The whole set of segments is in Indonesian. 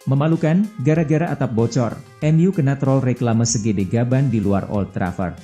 Memalukan, gara-gara atap bocor, MU kena troll reklame segede gaban di luar Old Trafford.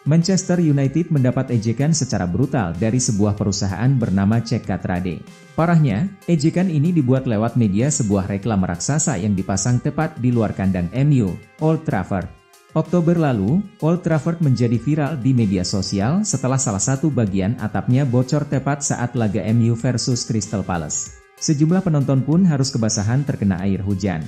Manchester United mendapat ejekan secara brutal dari sebuah perusahaan bernama Cekatrade. Parahnya, ejekan ini dibuat lewat media sebuah reklame raksasa yang dipasang tepat di luar kandang MU, Old Trafford. Oktober lalu, Old Trafford menjadi viral di media sosial setelah salah satu bagian atapnya bocor tepat saat laga MU versus Crystal Palace. Sejumlah penonton pun harus kebasahan terkena air hujan.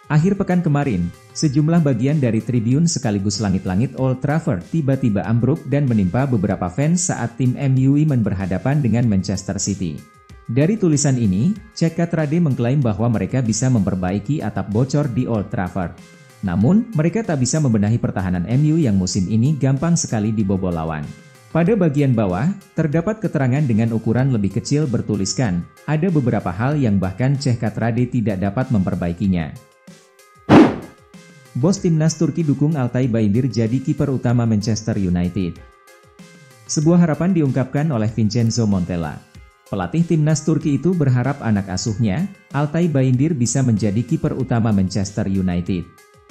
Akhir pekan kemarin, sejumlah bagian dari tribun sekaligus langit-langit Old Trafford tiba-tiba ambruk dan menimpa beberapa fans saat tim MU berhadapan dengan Manchester City. Dari tulisan ini, Cekatrade mengklaim bahwa mereka bisa memperbaiki atap bocor di Old Trafford. Namun, mereka tak bisa membenahi pertahanan MU yang musim ini gampang sekali dibobol lawan. Pada bagian bawah, terdapat keterangan dengan ukuran lebih kecil bertuliskan, ada beberapa hal yang bahkan Cekatrade tidak dapat memperbaikinya. Bos timnas Turki dukung Altay Bayındır jadi kiper utama Manchester United. Sebuah harapan diungkapkan oleh Vincenzo Montella. Pelatih timnas Turki itu berharap anak asuhnya, Altay Bayındır bisa menjadi kiper utama Manchester United.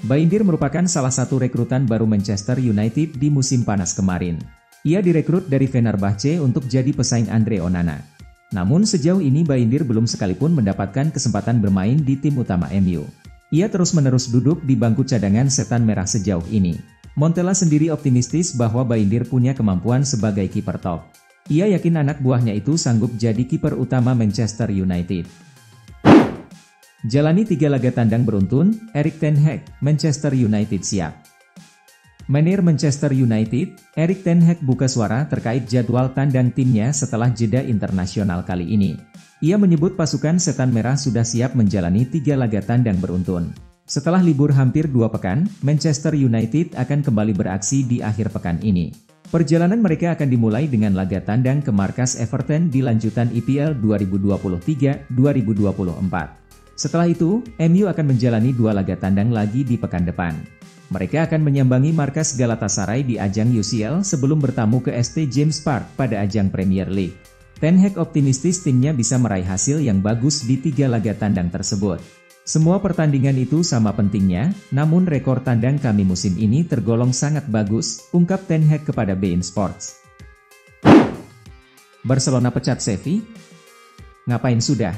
Bayındır merupakan salah satu rekrutan baru Manchester United di musim panas kemarin. Ia direkrut dari Fenerbahce untuk jadi pesaing Andre Onana. Namun sejauh ini Bayındır belum sekalipun mendapatkan kesempatan bermain di tim utama MU. Ia terus-menerus duduk di bangku cadangan setan merah sejauh ini. Montella sendiri optimistis bahwa Bayındır punya kemampuan sebagai kiper top. Ia yakin anak buahnya itu sanggup jadi kiper utama Manchester United. Jalani 3 laga tandang beruntun, Erik ten Hag, Manchester United siap. Manajer Manchester United, Erik ten Hag buka suara terkait jadwal tandang timnya setelah jeda internasional kali ini. Ia menyebut pasukan setan merah sudah siap menjalani 3 laga tandang beruntun. Setelah libur hampir 2 pekan, Manchester United akan kembali beraksi di akhir pekan ini. Perjalanan mereka akan dimulai dengan laga tandang ke markas Everton di lanjutan IPL 2023-2024. Setelah itu, MU akan menjalani 2 laga tandang lagi di pekan depan. Mereka akan menyambangi markas Galatasaray di ajang UCL sebelum bertamu ke St. James Park pada ajang Premier League. Ten Hag optimistis timnya bisa meraih hasil yang bagus di 3 laga tandang tersebut. Semua pertandingan itu sama pentingnya, namun rekor tandang kami musim ini tergolong sangat bagus, ungkap Ten Hag kepada beIN Sports. Barcelona pecat Xavi? Ngapain sudah?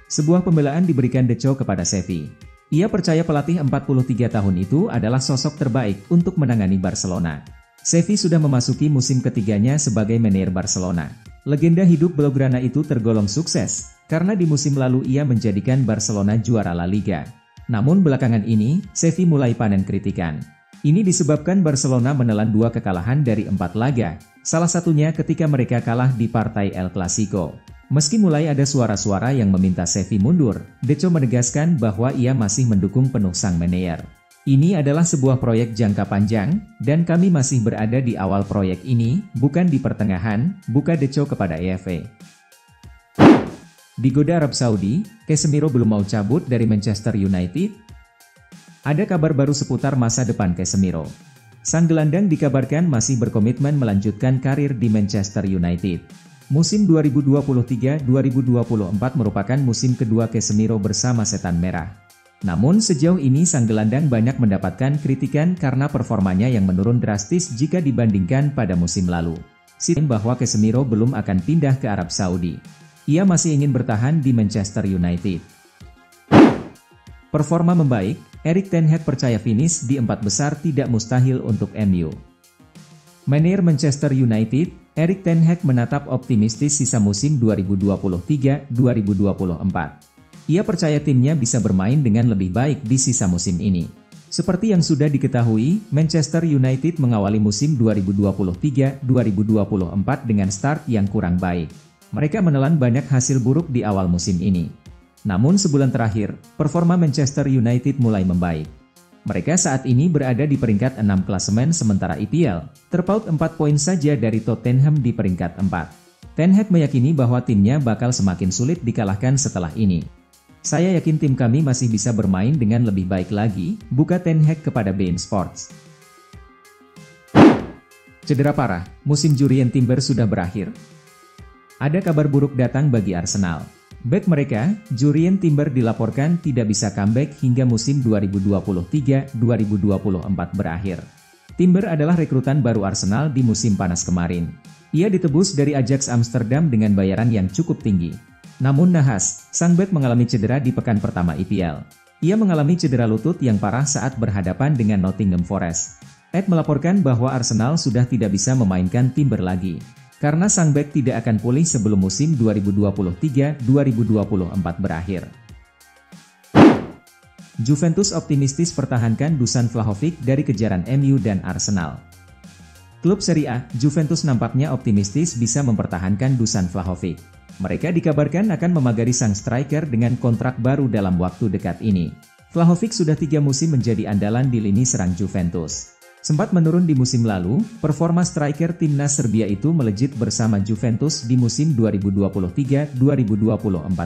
Sebuah pembelaan diberikan Deco kepada Xavi. Ia percaya pelatih 43 tahun itu adalah sosok terbaik untuk menangani Barcelona. Xavi sudah memasuki musim ketiganya sebagai manajer Barcelona. Legenda hidup Blaugrana itu tergolong sukses, karena di musim lalu ia menjadikan Barcelona juara La Liga. Namun belakangan ini, Xavi mulai panen kritikan. Ini disebabkan Barcelona menelan 2 kekalahan dari 4 laga, salah satunya ketika mereka kalah di partai El Clasico. Meski mulai ada suara-suara yang meminta Xavi mundur, Deco menegaskan bahwa ia masih mendukung penuh sang manajer. Ini adalah sebuah proyek jangka panjang, dan kami masih berada di awal proyek ini, bukan di pertengahan, buka Deco kepada EFE. Digoda Arab Saudi, Casemiro belum mau cabut dari Manchester United? Ada kabar baru seputar masa depan Casemiro. Sang gelandang dikabarkan masih berkomitmen melanjutkan karir di Manchester United. Musim 2023-2024 merupakan musim kedua Casemiro bersama Setan Merah. Namun sejauh ini sang gelandang banyak mendapatkan kritikan karena performanya yang menurun drastis jika dibandingkan pada musim lalu. Sitin bahwa Casemiro belum akan pindah ke Arab Saudi. Ia masih ingin bertahan di Manchester United. Performa membaik, Erik ten Hag percaya finish di 4 besar tidak mustahil untuk MU. Manajer Manchester United, Erik ten Hag menatap optimistis sisa musim 2023-2024. Ia percaya timnya bisa bermain dengan lebih baik di sisa musim ini. Seperti yang sudah diketahui, Manchester United mengawali musim 2023-2024 dengan start yang kurang baik. Mereka menelan banyak hasil buruk di awal musim ini. Namun sebulan terakhir, performa Manchester United mulai membaik. Mereka saat ini berada di peringkat 6 klasemen sementara IPL, terpaut 4 poin saja dari Tottenham di peringkat 4. Ten Hag meyakini bahwa timnya bakal semakin sulit dikalahkan setelah ini. Saya yakin tim kami masih bisa bermain dengan lebih baik lagi, buka Ten Hag kepada beIN Sports. Cedera parah, musim Jurrien Timber sudah berakhir. Ada kabar buruk datang bagi Arsenal. Bek mereka, Jurrien Timber dilaporkan tidak bisa comeback hingga musim 2023-2024 berakhir. Timber adalah rekrutan baru Arsenal di musim panas kemarin. Ia ditebus dari Ajax Amsterdam dengan bayaran yang cukup tinggi. Namun nahas, sang bek mengalami cedera di pekan pertama IPL. Ia mengalami cedera lutut yang parah saat berhadapan dengan Nottingham Forest. Ed melaporkan bahwa Arsenal sudah tidak bisa memainkan Timber lagi, karena sang bek tidak akan pulih sebelum musim 2023-2024 berakhir. Juventus optimistis pertahankan Dusan Vlahovic dari kejaran MU dan Arsenal. Klub Serie A, Juventus nampaknya optimistis bisa mempertahankan Dusan Vlahovic. Mereka dikabarkan akan memagari sang striker dengan kontrak baru dalam waktu dekat ini. Vlahovic sudah 3 musim menjadi andalan di lini serang Juventus. Sempat menurun di musim lalu, performa striker timnas Serbia itu melejit bersama Juventus di musim 2023-2024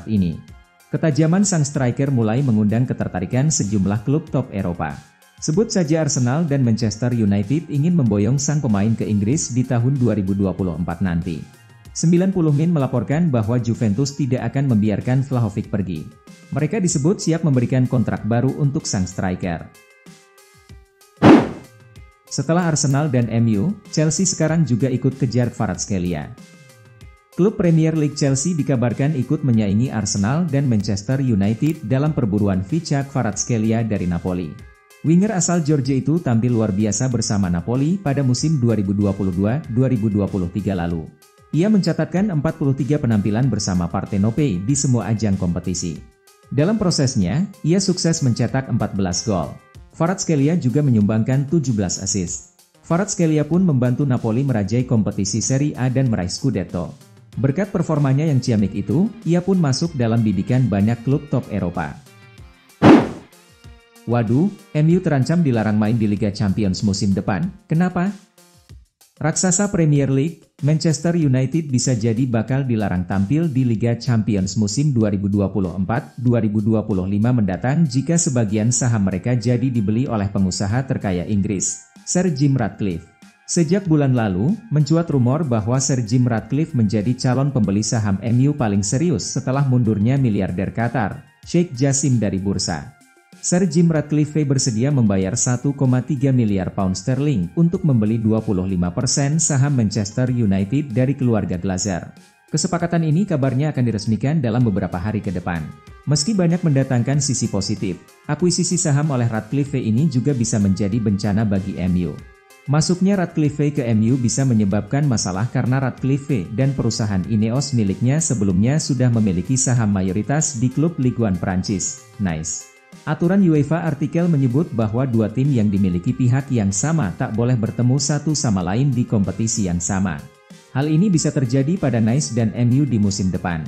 ini. Ketajaman sang striker mulai mengundang ketertarikan sejumlah klub top Eropa. Sebut saja Arsenal dan Manchester United ingin memboyong sang pemain ke Inggris di tahun 2024 nanti. 90 Min melaporkan bahwa Juventus tidak akan membiarkan Vlahovic pergi. Mereka disebut siap memberikan kontrak baru untuk sang striker. Setelah Arsenal dan MU, Chelsea sekarang juga ikut kejar Kvaratskhelia. Klub Premier League Chelsea dikabarkan ikut menyaingi Arsenal dan Manchester United dalam perburuan Vicha Kvaratskhelia dari Napoli. Winger asal Georgia itu tampil luar biasa bersama Napoli pada musim 2022-2023 lalu. Ia mencatatkan 43 penampilan bersama Partenope di semua ajang kompetisi. Dalam prosesnya, ia sukses mencetak 14 gol. Kvaratskhelia juga menyumbangkan 17 assist. Kvaratskhelia pun membantu Napoli merajai kompetisi Serie A dan meraih Scudetto. Berkat performanya yang ciamik itu, ia pun masuk dalam bidikan banyak klub top Eropa. Waduh, MU terancam dilarang main di Liga Champions musim depan, kenapa? Raksasa Premier League, Manchester United bisa jadi bakal dilarang tampil di Liga Champions musim 2024-2025 mendatang jika sebagian saham mereka jadi dibeli oleh pengusaha terkaya Inggris, Sir Jim Ratcliffe. Sejak bulan lalu, mencuat rumor bahwa Sir Jim Ratcliffe menjadi calon pembeli saham MU paling serius setelah mundurnya miliarder Qatar, Sheikh Jassim dari bursa. Sir Jim Ratcliffe bersedia membayar 1,3 miliar pound sterling untuk membeli 25% saham Manchester United dari keluarga Glazer. Kesepakatan ini kabarnya akan diresmikan dalam beberapa hari ke depan. Meski banyak mendatangkan sisi positif, akuisisi saham oleh Ratcliffe ini juga bisa menjadi bencana bagi MU. Masuknya Ratcliffe ke MU bisa menyebabkan masalah karena Ratcliffe dan perusahaan Ineos miliknya sebelumnya sudah memiliki saham mayoritas di klub Ligue 1 Prancis, Nice. Aturan UEFA artikel menyebut bahwa dua tim yang dimiliki pihak yang sama tak boleh bertemu satu sama lain di kompetisi yang sama. Hal ini bisa terjadi pada Nice dan MU di musim depan.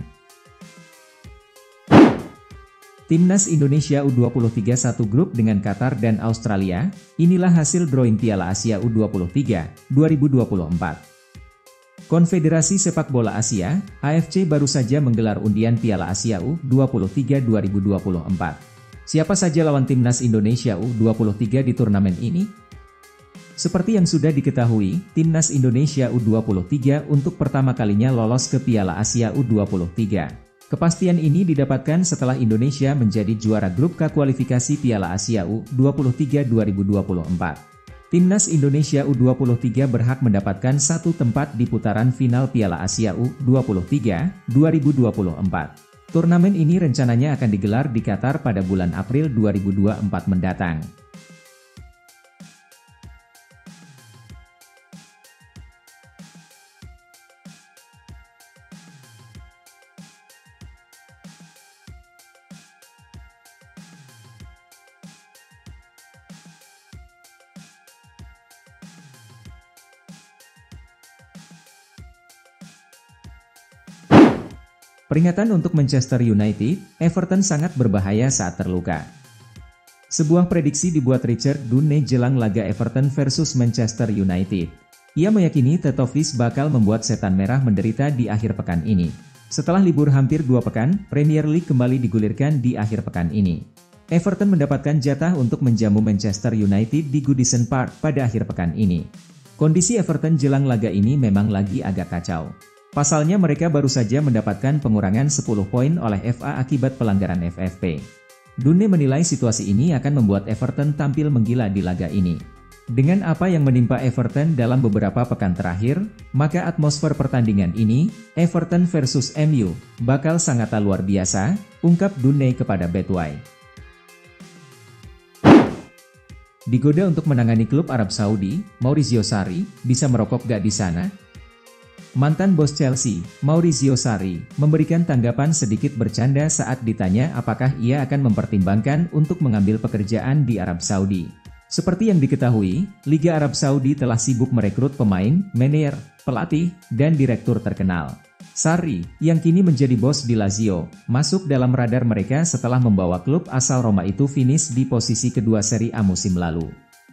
Timnas Indonesia U23 satu grup dengan Qatar dan Australia, inilah hasil drawing Piala Asia U23 2024. Konfederasi Sepak Bola Asia, AFC baru saja menggelar undian Piala Asia U23 2024. Siapa saja lawan Timnas Indonesia U23 di turnamen ini? Seperti yang sudah diketahui, Timnas Indonesia U23 untuk pertama kalinya lolos ke Piala Asia U23. Kepastian ini didapatkan setelah Indonesia menjadi juara grup K kualifikasi Piala Asia U23 2024. Timnas Indonesia U23 berhak mendapatkan satu tempat di putaran final Piala Asia U23 2024. Turnamen ini rencananya akan digelar di Qatar pada bulan April 2024 mendatang. Peringatan untuk Manchester United, Everton sangat berbahaya saat terluka. Sebuah prediksi dibuat Richard Dunne jelang laga Everton versus Manchester United. Ia meyakini Tetovic bakal membuat setan merah menderita di akhir pekan ini. Setelah libur hampir 2 pekan, Premier League kembali digulirkan di akhir pekan ini. Everton mendapatkan jatah untuk menjamu Manchester United di Goodison Park pada akhir pekan ini. Kondisi Everton jelang laga ini memang lagi agak kacau. Pasalnya mereka baru saja mendapatkan pengurangan 10 poin oleh FA akibat pelanggaran FFP. Dune menilai situasi ini akan membuat Everton tampil menggila di laga ini. Dengan apa yang menimpa Everton dalam beberapa pekan terakhir, maka atmosfer pertandingan ini, Everton versus MU, bakal sangat luar biasa, ungkap Dune kepada Betway. Digoda untuk menangani klub Arab Saudi, Maurizio Sarri, bisa merokok gak di sana? Mantan bos Chelsea, Maurizio Sarri, memberikan tanggapan sedikit bercanda saat ditanya apakah ia akan mempertimbangkan untuk mengambil pekerjaan di Arab Saudi. Seperti yang diketahui, Liga Arab Saudi telah sibuk merekrut pemain, manajer, pelatih, dan direktur terkenal. Sarri, yang kini menjadi bos di Lazio, masuk dalam radar mereka setelah membawa klub asal Roma itu finish di posisi kedua Serie A musim lalu.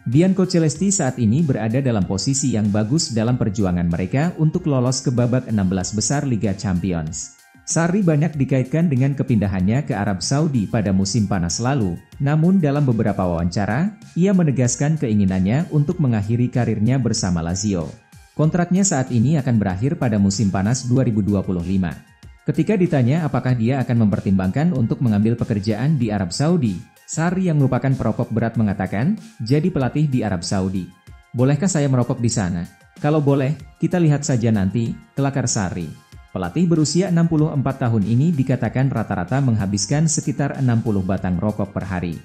Biancocelesti saat ini berada dalam posisi yang bagus dalam perjuangan mereka untuk lolos ke babak 16 besar Liga Champions. Sarri banyak dikaitkan dengan kepindahannya ke Arab Saudi pada musim panas lalu, namun dalam beberapa wawancara, ia menegaskan keinginannya untuk mengakhiri karirnya bersama Lazio. Kontraknya saat ini akan berakhir pada musim panas 2025. Ketika ditanya apakah dia akan mempertimbangkan untuk mengambil pekerjaan di Arab Saudi, Sarri yang merupakan perokok berat mengatakan, jadi pelatih di Arab Saudi. Bolehkah saya merokok di sana? Kalau boleh, kita lihat saja nanti, kelakar Sarri. Pelatih berusia 64 tahun ini dikatakan rata-rata menghabiskan sekitar 60 batang rokok per hari.